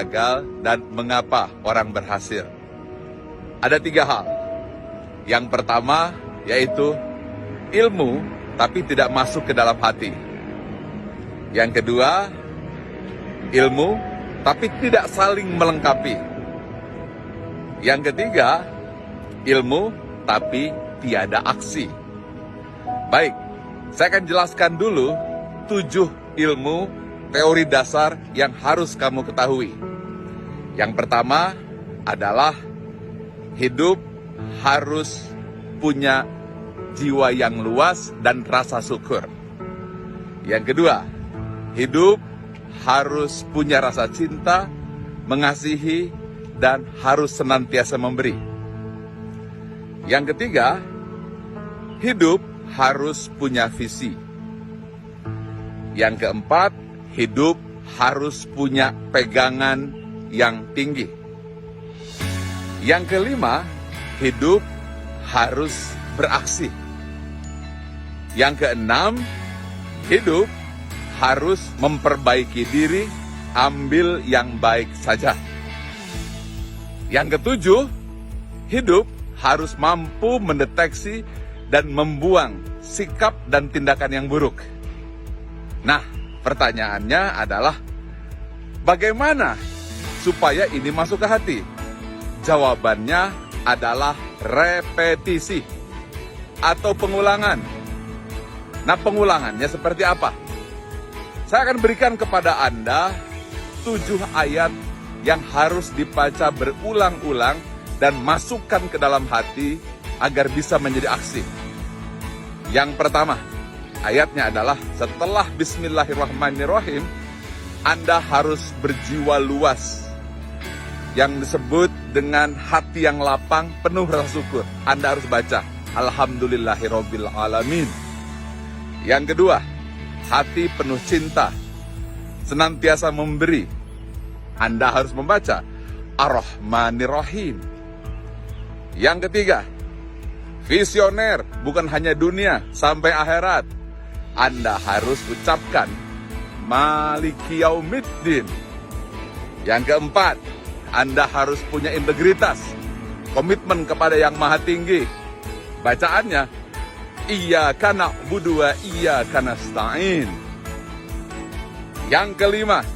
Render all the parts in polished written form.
gagal dan mengapa orang berhasil? Ada 3 hal. Yang pertama yaitu ilmu tapi tidak masuk ke dalam hati. Yang kedua, ilmu tapi tidak saling melengkapi. Yang ketiga, ilmu tapi tiada aksi. Baik, saya akan jelaskan dulu 7 ilmu teori dasar yang harus kamu ketahui. Yang pertama adalah hidup harus punya jiwa yang luas dan rasa syukur. Yang kedua, hidup harus punya rasa cinta, mengasihi, dan harus senantiasa memberi. Yang ketiga, hidup harus punya visi. Yang keempat, hidup harus punya pegangan yang tinggi. Yang kelima, hidup harus beraksi. Yang keenam, hidup harus memperbaiki diri, ambil yang baik saja. Yang ketujuh, hidup harus mampu mendeteksi dan membuang sikap dan tindakan yang buruk. Nah, pertanyaannya adalah bagaimana supaya ini masuk ke hati? Jawabannya adalah repetisi atau pengulangan. Nah, pengulangannya seperti apa? Saya akan berikan kepada Anda 7 ayat yang harus dibaca berulang-ulang dan masukkan ke dalam hati agar bisa menjadi aksi. Yang pertama, ayatnya adalah setelah Bismillahirrahmanirrahim, Anda harus berjiwa luas. Yang disebut dengan hati yang lapang, penuh rasa syukur. Anda harus baca Alhamdulillahirabbil alamin. Yang kedua, hati penuh cinta, senantiasa memberi. Anda harus membaca Ar-Rahmanir-Rahim. Yang ketiga, visioner, bukan hanya dunia, sampai akhirat. Anda harus ucapkan Maliki Yaumiddin. Yang keempat, Anda harus punya integritas, komitmen kepada yang maha tinggi. Bacaannya, Iyyaka na'budu wa iyyaka nasta'in. Yang kelima,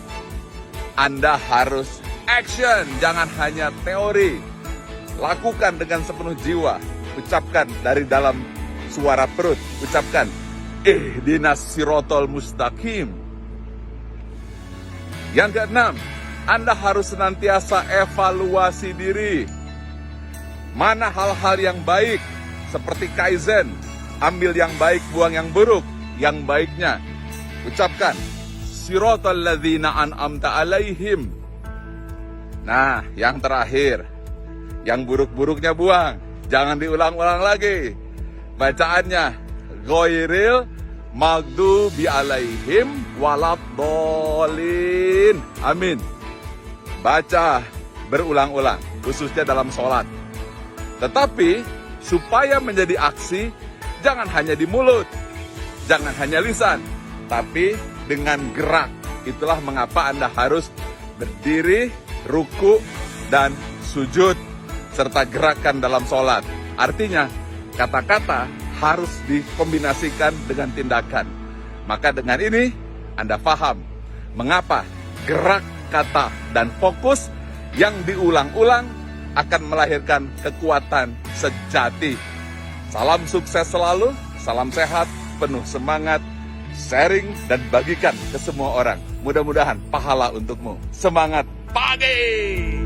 Anda harus action, jangan hanya teori. Lakukan dengan sepenuh jiwa. Ucapkan dari dalam suara perut. Ucapkan, Ihdinas sirotol mustaqim. Yang keenam, Anda harus senantiasa evaluasi diri. Mana hal-hal yang baik, seperti Kaizen. Ambil yang baik, buang yang buruk. Yang baiknya, ucapkan, Sirotol ladzina an'amta alaihim. Nah, yang terakhir, yang buruk-buruknya buang. Jangan diulang-ulang lagi. Bacaannya, Ghairil maghdubi alaihim waladhdallin. Amin. Baca berulang-ulang, khususnya dalam sholat. Tetapi, supaya menjadi aksi, jangan hanya di mulut, jangan hanya lisan, tapi dengan gerak. Itulah mengapa Anda harus berdiri, ruku, dan sujud, serta gerakan dalam sholat. Artinya, kata-kata harus dikombinasikan dengan tindakan. Maka dengan ini, Anda paham mengapa gerak, kata, dan fokus yang diulang-ulang akan melahirkan kekuatan sejati. Salam sukses selalu, salam sehat, penuh semangat, sharing dan bagikan ke semua orang. Mudah-mudahan pahala untukmu. Semangat pagi!